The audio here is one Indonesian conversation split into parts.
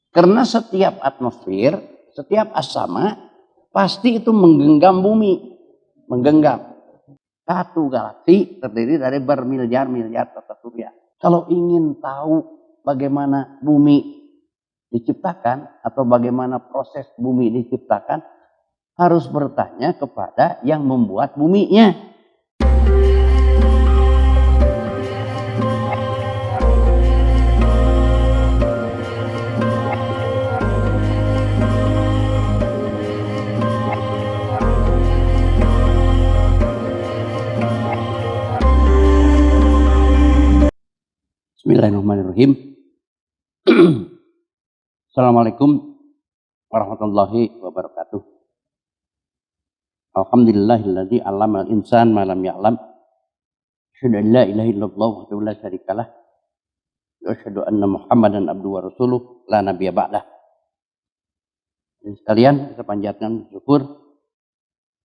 Karena setiap atmosfer, setiap asama pasti itu menggenggam bumi, menggenggam. Satu galaksi terdiri dari bermiliar-miliar tata surya. Kalau ingin tahu bagaimana bumi diciptakan atau bagaimana proses bumi diciptakan, harus bertanya kepada yang membuat buminya. Bismillahirrahmanirrahim. Assalamualaikum warahmatullahi wabarakatuh. Alhamdulillahilladzi 'allamal insan ma lam ya'lam. Asyhadu an la ilaha illallah wahdahu la syarikalah. Wa asyhadu anna Muhammadan abduhu wa rasuluh la nabiyya ba'dah. Dan sekalian kita panjatkan syukur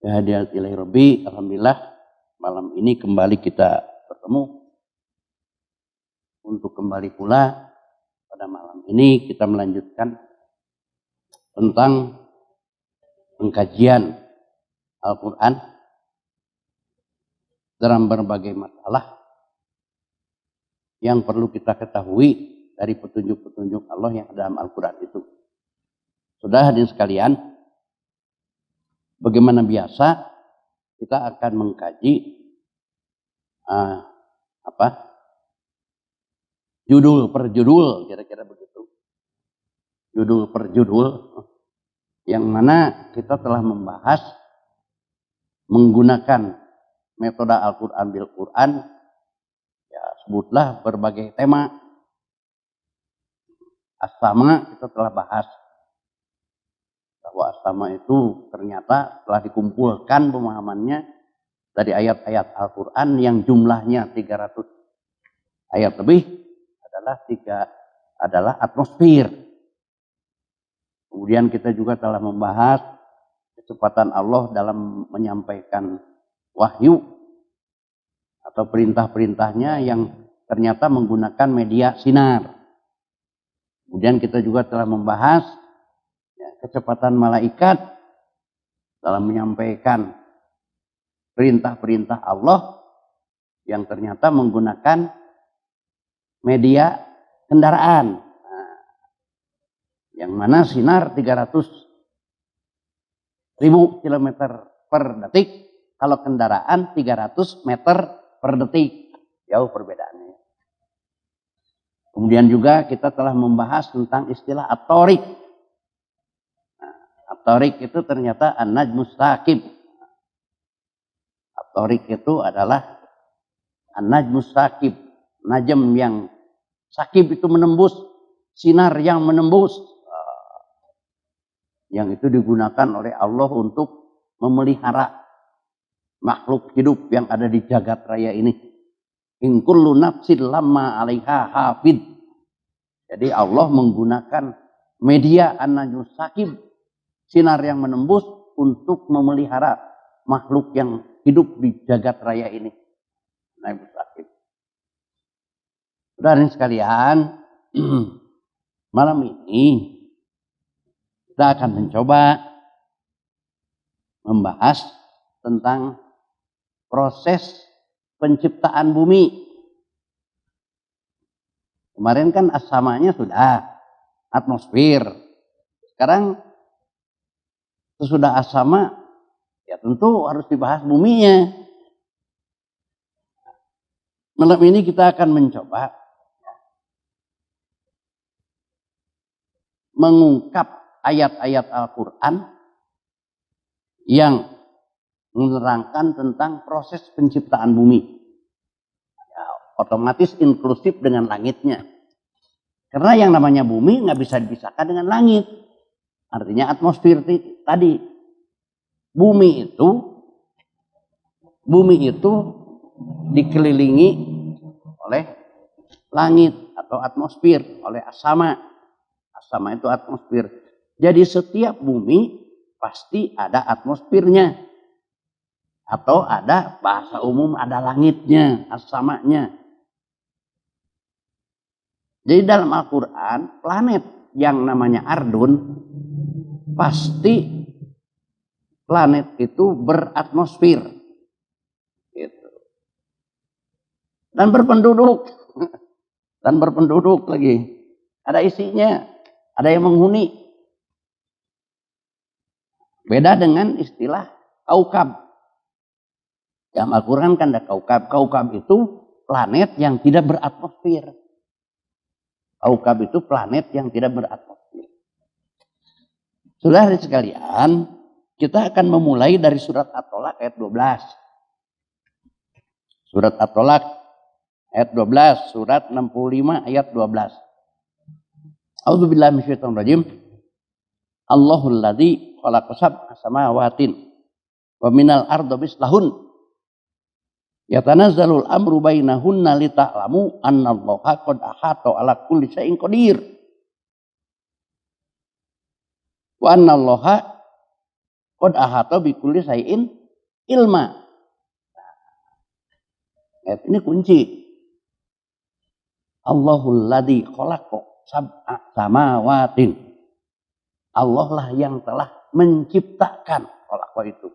kehadirat ilahi Rabbi. Alhamdulillah malam ini kembali kita bertemu. Untuk kembali pula pada malam ini kita melanjutkan tentang pengkajian Al-Quran dalam berbagai masalah yang perlu kita ketahui dari petunjuk-petunjuk Allah yang ada dalam Al-Quran itu. Sudah hadirin sekalian, bagaimana biasa kita akan mengkaji judul per judul, kira-kira begitu. Judul per judul, yang mana kita telah membahas menggunakan metode Al-Quran bil Quran, ya sebutlah berbagai tema. As-sama kita telah bahas, bahwa as-sama itu ternyata telah dikumpulkan pemahamannya dari ayat-ayat Al-Quran yang jumlahnya 300 ayat lebih. Adalah atmosfer. Kemudian kita juga telah membahas kecepatan Allah dalam menyampaikan wahyu atau perintah-perintahnya yang ternyata menggunakan media sinar. Kemudian kita juga telah membahas kecepatan malaikat dalam menyampaikan perintah-perintah Allah yang ternyata menggunakan media kendaraan. Nah, yang mana sinar 300.000 km per detik, kalau kendaraan 300 meter per detik. Jauh perbedaannya. Kemudian juga kita telah membahas tentang istilah at-tariq. Nah, at-tariq itu ternyata an-najmus saqib. At-tariq itu adalah an-najmus saqib, najm yang sakib itu menembus, sinar yang menembus, yang itu digunakan oleh Allah untuk memelihara makhluk hidup yang ada di jagat raya ini. In kullu nafsin lamma 'alaiha hafid. Jadi Allah menggunakan media an-najmus sakib, sinar yang menembus untuk memelihara makhluk yang hidup di jagat raya ini. Najmus sakib. Saudara sekalian, malam ini kita akan mencoba membahas tentang proses penciptaan bumi. Kemarin kan asamanya sudah, atmosfer. Sekarang sesudah asama, ya tentu harus dibahas buminya. Malam ini kita akan mencoba mengungkap ayat-ayat Al-Quran yang menerangkan tentang proses penciptaan bumi. Ya, otomatis inklusif dengan langitnya. Karena yang namanya bumi nggak bisa dipisahkan dengan langit. Artinya atmosfer tadi. Bumi itu dikelilingi oleh langit atau atmosfer, oleh asama. Asama itu atmosfer. Jadi setiap bumi pasti ada atmosfernya. Atau ada bahasa umum ada langitnya, asamanya. Jadi dalam Al-Quran planet yang namanya ardun, pasti planet itu beratmosfer gitu. Dan berpenduduk lagi, ada isinya, ada yang menghuni. Beda dengan istilah kaukab. Dalam Al-Quran kan ada kaukab. Kaukab itu planet yang tidak beratmosfer. Kaukab itu planet yang tidak beratmosfer. Saudara sekalian, kita akan memulai dari surat At-Tolak ayat 12. Surat At-Tolak ayat 12, surat 65 ayat 12. A'udzubillahi minasyaitonir rajim. Allahul ladzi khalaqa sab'a samawatin wa minal ardi mislahun. Yatanazzalul amru bainahunna lita'lamu annallaha qad ahata 'ala kulli syai'in qadir. Wa annallaha qad ahata bi kulli syai'in ilma. Ayat ini kunci. Allahul ladzi khalaqa sab'a samawatin. Allah lah yang telah menciptakan khalaqa itu.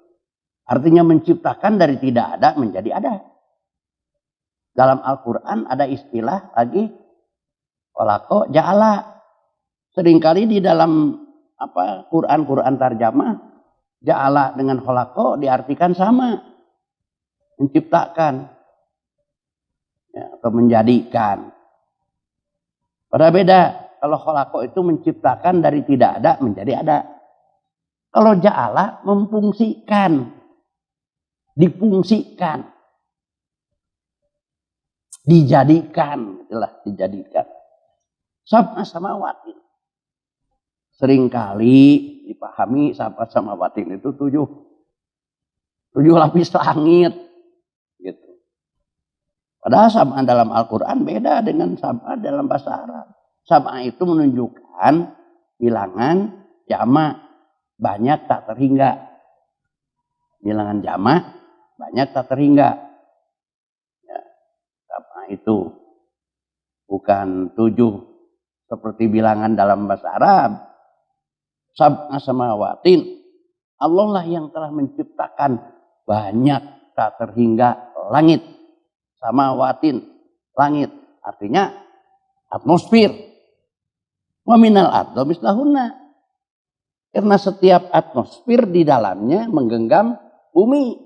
Artinya menciptakan dari tidak ada menjadi ada. Dalam Al-Quran ada istilah lagi khalaqa ja'ala. Seringkali di dalam Quran tarjamah ja'ala dengan khalaqa diartikan sama. Menciptakan. Ya, atau menjadikan. Padahal beda. Kalau khalaqa itu menciptakan dari tidak ada menjadi ada. Kalau ja'ala memfungsikan. Difungsikan. Dijadikan. Itulah dijadikan. Sab'a samawatin. Seringkali dipahami sab'a samawatin itu 7 lapis langit. Gitu. Padahal sab'a dalam Al-Quran beda dengan sab'a dalam bahasa Arab. Sab'a itu menunjukkan bilangan jamak banyak tak terhingga. Bilangan jamak banyak tak terhingga. Ya, sab'a itu bukan 7 seperti bilangan dalam bahasa Arab. Sab'a samawatin. Allah lah yang telah menciptakan banyak tak terhingga langit. Samawatin, langit. Artinya atmosfer. Wa minal ardi mislahunna. Karena setiap atmosfer di dalamnya menggenggam bumi.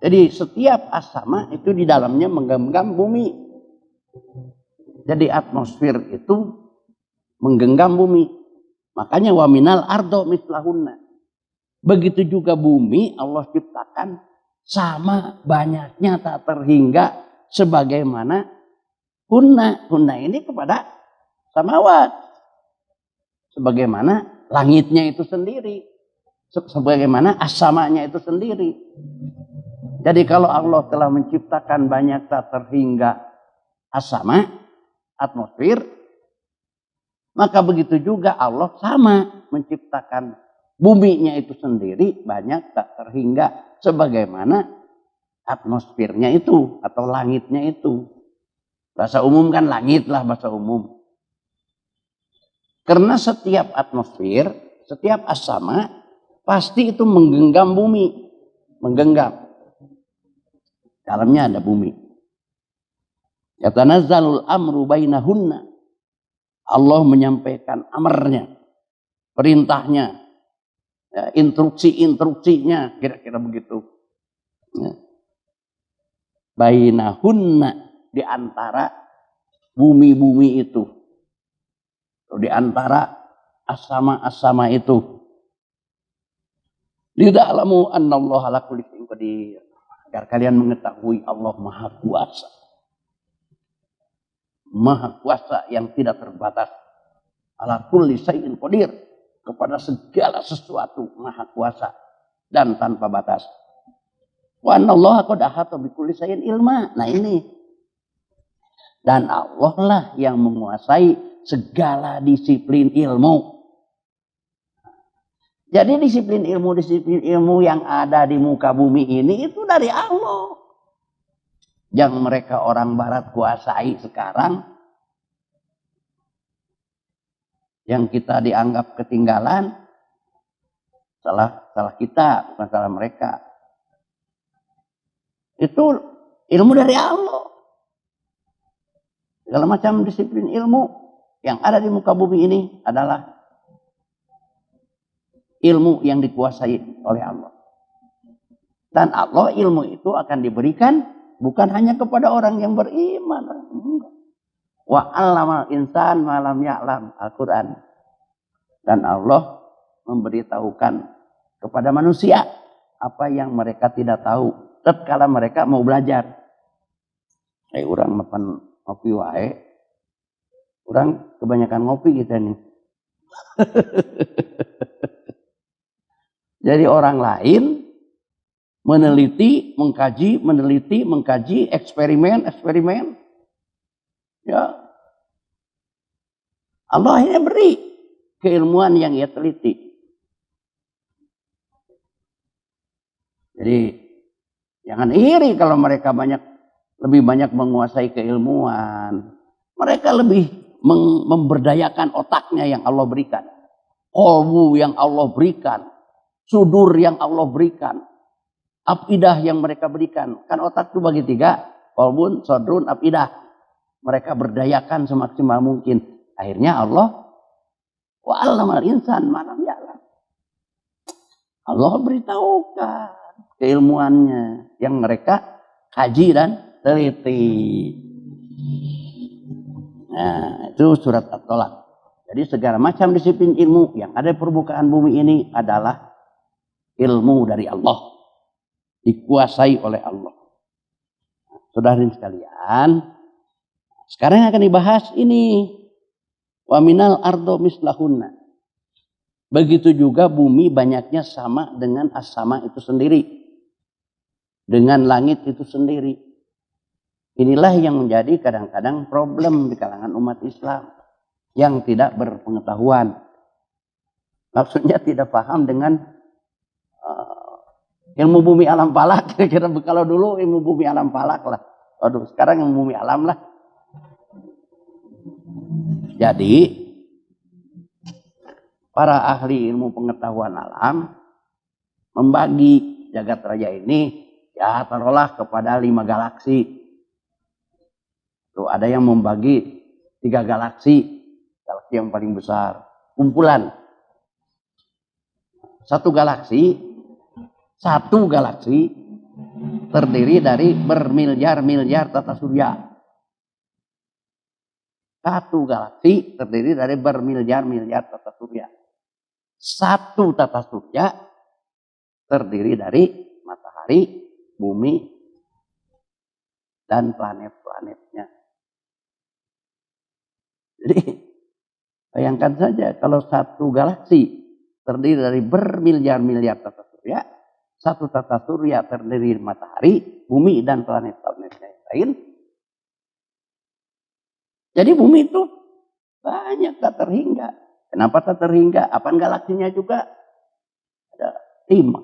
Jadi setiap asama itu di dalamnya menggenggam bumi. Jadi atmosfer itu menggenggam bumi. Makanya wa minal ardi mislahunna. Begitu juga bumi Allah ciptakan sama banyaknya tak terhingga sebagaimana hunna. Hunna ini kepada samawat. Sebagaimana langitnya itu sendiri. Sebagaimana asamanya itu sendiri. Jadi kalau Allah telah menciptakan banyak tak terhingga asama, atmosfer, maka begitu juga Allah sama menciptakan buminya itu sendiri banyak tak terhingga sebagaimana atmosfernya itu atau langitnya itu. Bahasa umum kan langit lah bahasa umum. Karena setiap atmosfer, setiap asama pasti itu menggenggam bumi. Menggenggam. Dalamnya ada bumi. Yatanazzalul amru bainahunna. Allah menyampaikan amarnya. Perintahnya. Ya, instruksi-instruksinya. Kira-kira begitu. Ya. Bainahunna. Di antara bumi-bumi itu. Di antara asama-asama itu. Lida'lamu annallaha ala kulli syai'in qadir. Agar kalian mengetahui Allah Maha Kuasa. Maha Kuasa yang tidak terbatas. Ala kulli syai'in qadir. Kepada segala sesuatu Maha Kuasa. Dan tanpa batas. Wa annallaha qad ahata bi kulli syai'in ilma. Nah ini. Dan Allah lah yang menguasai segala disiplin ilmu. Jadi disiplin ilmu yang ada di muka bumi ini itu dari Allah. Yang mereka orang barat kuasai sekarang. yang kita dianggap ketinggalan, salah kita, bukan salah mereka. Itu ilmu dari Allah. Segala macam disiplin ilmu yang ada di muka bumi ini adalah ilmu yang dikuasai oleh Allah. Dan Allah ilmu itu akan diberikan bukan hanya kepada orang yang beriman. Wa 'allamal insan ma lam ya'lam, Al-Quran. Dan Allah memberitahukan kepada manusia apa yang mereka tidak tahu tatkala mereka mau belajar. Orang makan ngopi wae. Orang kebanyakan ngopi kita nih. Jadi orang lain meneliti, mengkaji, eksperimen. Ya. Allah akhirnya beri keilmuan yang ia teliti. Jadi jangan iri kalau mereka lebih banyak menguasai keilmuan. Mereka lebih memberdayakan otaknya yang Allah berikan. Qalbu yang Allah berikan. Sudur yang Allah berikan. Afidah yang mereka berikan. Kan otak itu bagi 3. Qalbun, sodrun, afidah. Mereka berdayakan semaksimal mungkin. Akhirnya Allah wa 'allamal insan ma lam ya'lam. Allah beritahukan keilmuannya yang mereka kaji dan teliti. Nah, itu surat At-Tolak. Jadi segala macam disiplin ilmu yang ada di permukaan bumi ini adalah ilmu dari Allah. Dikuasai oleh Allah. Saudara sekalian, sekarang akan dibahas ini. Wa minal ardo mislahunna. Begitu juga bumi banyaknya sama dengan as-sama itu sendiri. Dengan langit itu sendiri. Inilah yang menjadi kadang-kadang problem di kalangan umat Islam. Yang tidak berpengetahuan. Maksudnya tidak paham dengan ilmu bumi alam falak. Kira-kira kalau dulu ilmu bumi alam falak lah. Aduh, sekarang ilmu bumi alam lah. Jadi para ahli ilmu pengetahuan alam membagi jagat raya ini ya taruhlah kepada 5 galaksi. Tuh ada yang membagi 3 galaksi yang paling besar, kumpulan. Satu galaksi terdiri dari bermiliar-miliar tata surya. Satu galaksi terdiri dari bermiliar-miliar tata surya. Satu tata surya terdiri dari matahari, bumi, dan planet-planetnya. Jadi bayangkan saja kalau satu galaksi terdiri dari bermiliar-miliar tata surya, satu tata surya terdiri dari matahari, bumi, dan planet-planetnya yang lain. Jadi bumi itu banyak tak terhingga. Kenapa tak terhingga? Apaan galaksinya juga ada 5.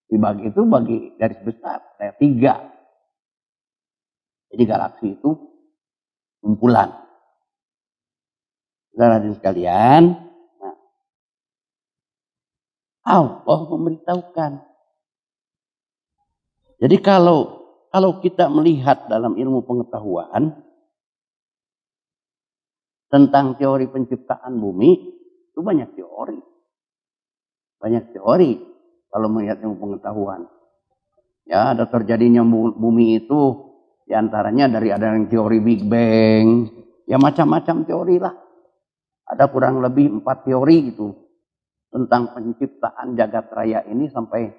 Dibagi itu bagi garis besar ada 3. Jadi galaksi itu kumpulan. Saudara sekalian, nah, Allah memberitahukan. Jadi kalau kita melihat dalam ilmu pengetahuan tentang teori penciptaan bumi, itu banyak teori. Banyak teori kalau melihat ilmu pengetahuan. Ya, ada terjadinya bumi itu diantaranya dari ada yang teori Big Bang. Ya macam-macam teori lah. Ada kurang lebih 4 teori gitu. Tentang penciptaan jagat raya ini sampai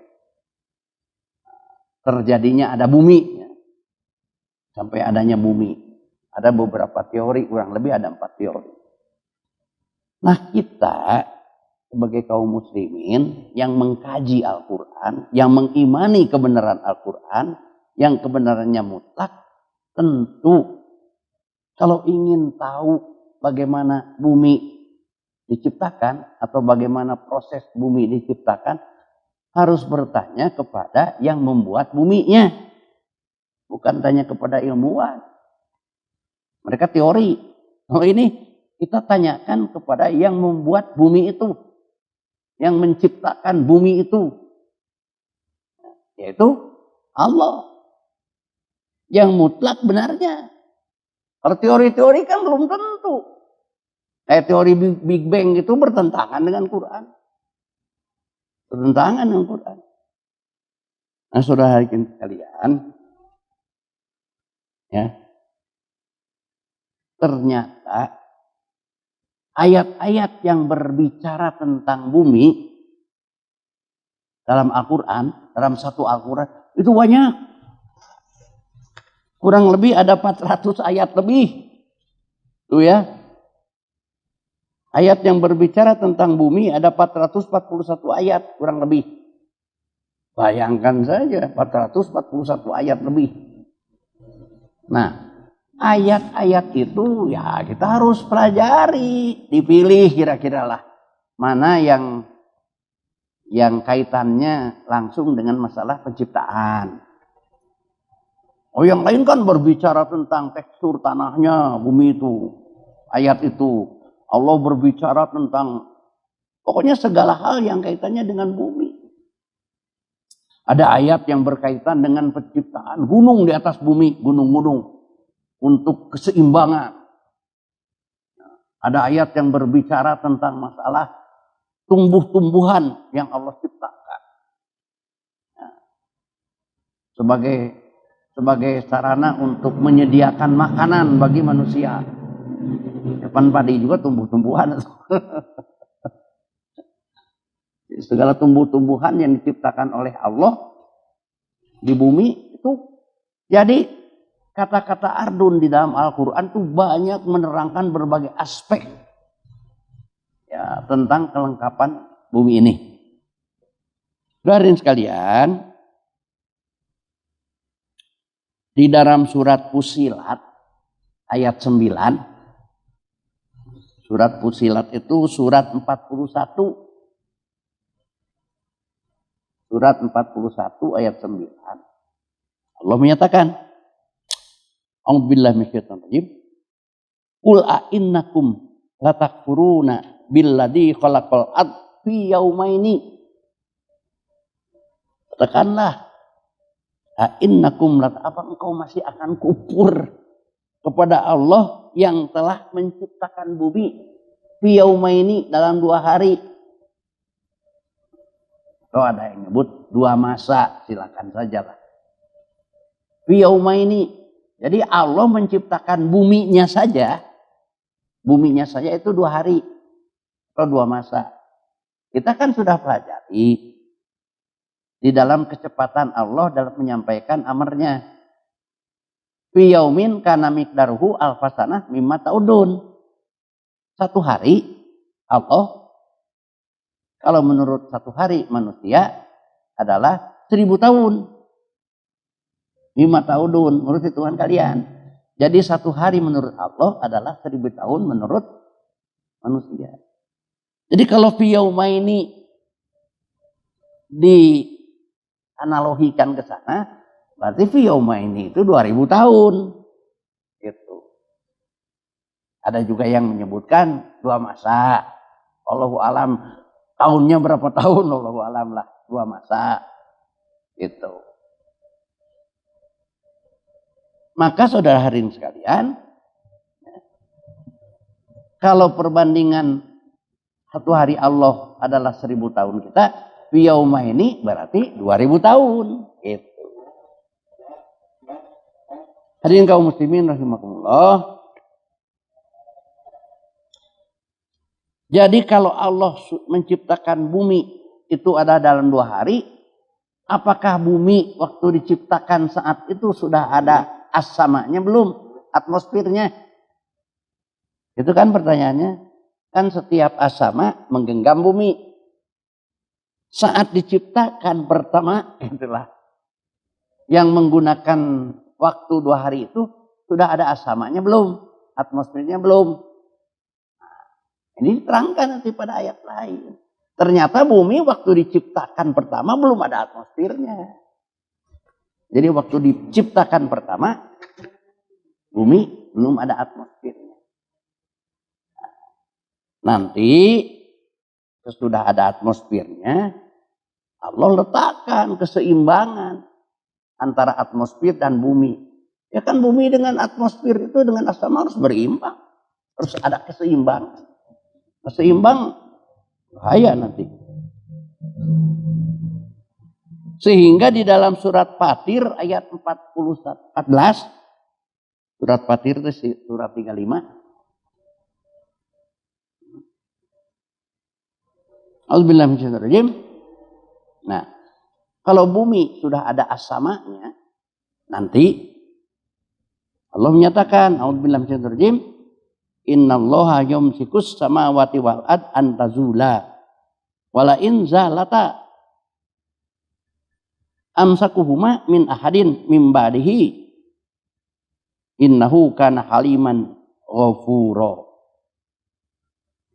terjadinya ada bumi. Ya. Sampai adanya bumi. Ada beberapa teori, kurang lebih ada 4 teori. Nah kita sebagai kaum muslimin yang mengkaji Al-Quran, yang mengimani kebenaran Al-Quran, yang kebenarannya mutlak, tentu kalau ingin tahu bagaimana bumi diciptakan atau bagaimana proses bumi diciptakan, harus bertanya kepada yang membuat buminya. Bukan tanya kepada ilmuwan. Mereka teori. Oh ini Kita tanyakan kepada yang membuat bumi itu, yang menciptakan bumi itu, yaitu Allah yang mutlak benarnya. Kalau teori-teori kan belum tentu. Teori Big Bang itu bertentangan dengan Quran. Bertentangan dengan Quran. Nah, saudara sekalian, ya, ternyata ayat-ayat yang berbicara tentang bumi dalam Al-Quran, dalam satu Al-Quran, itu banyak. Kurang lebih ada 400 ayat lebih. Tuh ya. Ayat yang berbicara tentang bumi ada 441 ayat kurang lebih. Bayangkan saja 441 ayat lebih. Nah, ayat-ayat itu ya kita harus pelajari, dipilih kira-kira lah mana yang kaitannya langsung dengan masalah penciptaan. Oh, yang lain kan berbicara tentang tekstur tanahnya, bumi itu. Ayat itu Allah berbicara tentang pokoknya segala hal yang kaitannya dengan bumi. Ada ayat yang berkaitan dengan penciptaan gunung di atas bumi, gunung-gunung untuk keseimbangan. Ada ayat yang berbicara tentang masalah tumbuh-tumbuhan yang Allah ciptakan. Sebagai sarana untuk menyediakan makanan bagi manusia. Depan padi juga tumbuh-tumbuhan. Segala tumbuh-tumbuhan yang diciptakan oleh Allah di bumi itu. Jadi kata-kata ardun di dalam Al-Quran itu banyak menerangkan berbagai aspek ya, tentang kelengkapan bumi ini. Hadirin sekalian, di dalam surat Fussilat ayat 9, surat Fussilat itu surat 41. Surat 41 ayat 9. Allah menyatakan, A'udzubillahi minasyaitonir rajim. Qul a'innakum latakfuruna billadzi khalaqal ard fi yaumaini. Katakanlah, a'innakum apa engkau masih akan kufur kepada Allah yang telah menciptakan bumi fi yaumaini dalam 2 hari. Kalau ada yang nyebut 2 masa, silakan sajalah. Fi yaumaini. Jadi Allah menciptakan buminya saja itu 2 hari atau 2 masa. Kita kan sudah pelajari di dalam kecepatan Allah dalam menyampaikan amarnya. Fi yaumin kana miqdaruhu alfasanah mimma ta'udun. 1 hari Allah, kalau menurut 1 hari manusia adalah 1000 tahun. 5 ta'udun menurut hitungan kalian. Jadi 1 hari menurut Allah adalah 1000 tahun menurut manusia. Jadi kalau fi yaumaini dianalogikan ke sana, berarti fi yaumaini itu 2000 tahun. Gitu. Ada juga yang menyebutkan 2 masa. Allahu alam. Tahunnya berapa tahun? Allahu alam lah. 2 masa. Itu. Maka saudara hadirin sekalian, kalau perbandingan 1 hari Allah adalah 1000 tahun kita, fi yaumaini berarti 2000 tahun. Itu. Hadirin kaum muslimin rahimakumullah. Jadi kalau Allah menciptakan bumi itu ada dalam 2 hari, apakah bumi waktu diciptakan saat itu sudah ada as-samanya belum? Atmosfernya? Itu kan pertanyaannya. Kan setiap as-sama menggenggam bumi. Saat diciptakan pertama, itulah yang menggunakan waktu 2 hari itu sudah ada as-samanya belum? Atmosfernya belum? Ini diterangkan nanti pada ayat lain. Ternyata bumi waktu diciptakan pertama belum ada atmosfernya. Jadi waktu diciptakan pertama, bumi belum ada atmosfernya. Nanti sesudah ada atmosfernya, Allah letakkan keseimbangan antara atmosfer dan bumi. Ya kan bumi dengan atmosfer itu dengan as-sama harus berimbang. Harus ada keseimbangan. Seimbang bahaya nanti. Sehingga di dalam surat Fatir ayat 14, surat Fatir itu surat 35. Auzubillahi minasyaitonir. Nah, kalau bumi sudah ada as-samanya, nanti Allah menyatakan, auzubillahi minasyaitonir, innallaha yumsikus samawati wal ard an tazula wala in zalata amsakuhuma min ahadin min ba'dihi innahu kana haliman ghafura.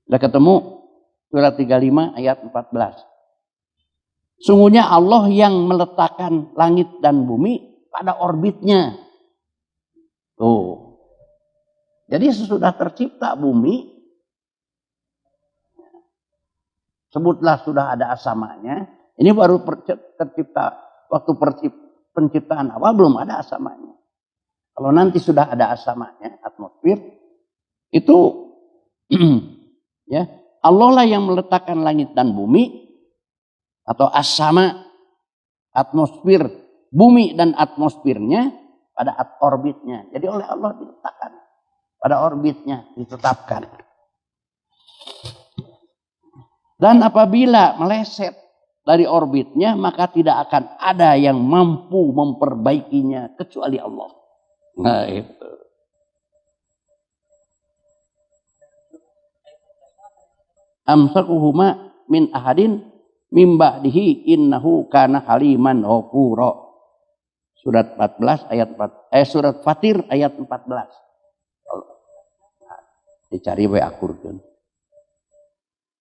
Sudah ketemu surat 35 ayat 14. Sungguhnya Allah yang meletakkan langit dan bumi pada orbitnya. Tuh. Jadi sesudah tercipta bumi, sebutlah sudah ada as-samanya. Ini baru tercipta waktu penciptaan awal belum ada as-samanya. Kalau nanti sudah ada as-samanya, atmosfer, itu ya Allah lah yang meletakkan langit dan bumi atau as-sama, atmosfer, bumi dan atmosfernya pada orbitnya. Jadi oleh Allah diletakkan pada orbitnya, ditetapkan. Dan apabila meleset dari orbitnya, maka tidak akan ada yang mampu memperbaikinya kecuali Allah. Nah itu. Amsakuhuma min ahadin min ba'dihi innahu kana haliman ghafura. Surat 14 ayat 4, surat Fatir ayat 14. Dicari we akurkeun.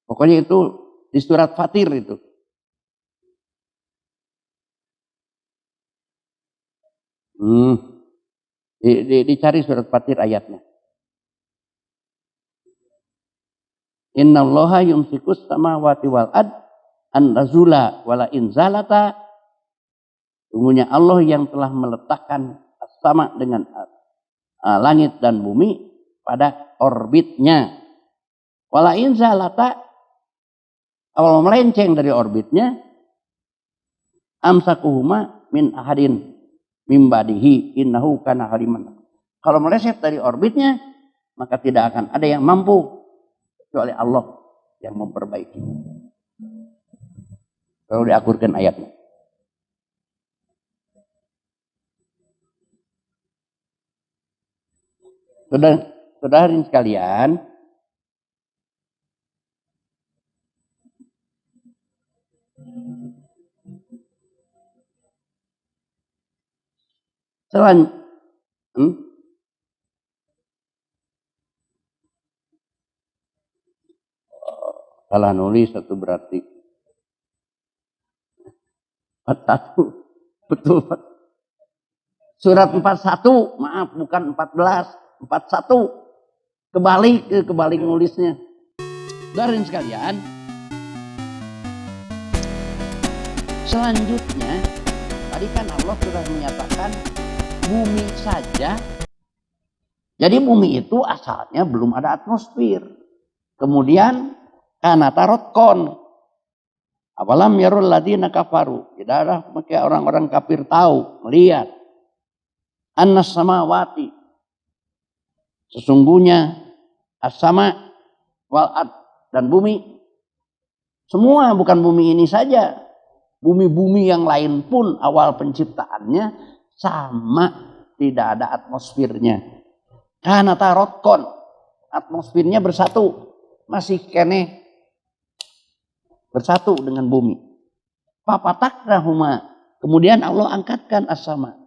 Pokoknya itu di surat Fatir itu. Dicari surat Fatir ayatnya. Innallaha yumsikus samawati wal ard an tazula wala in zalata. Sungguhnya Allah yang telah meletakkan sama dengan langit dan bumi pada orbitnya. Wala in zalata, kalau melenceng dari orbitnya, amsakuhuma min ahadin min ba'dihi innahu kana haliman. Kalau meleset dari orbitnya, maka tidak akan ada yang mampu kecuali Allah yang memperbaiki. Kalau diakurkan ayatnya. Saudara sekalian, salah nulis satu berarti 41, betul. Surat 41, maaf bukan 14, 41. Kebalik nulisnya. Saudara sekalian, selanjutnya tadi kan Allah sudah menyatakan bumi saja. Jadi bumi itu asalnya belum ada atmosfer. Kemudian kana tarotkon. Awalam yarul ladina kafaru. Tidak ada maka orang-orang kafir tahu, melihat. Annas samawati. Sesungguhnya as-sama wal ard dan bumi. Semua bukan bumi ini saja. Bumi-bumi yang lain pun awal penciptaannya sama, tidak ada atmosfernya. Karena tarotkon, atmosfernya bersatu, masih kene bersatu dengan bumi. Papatakrahuma, kemudian Allah angkatkan as-sama.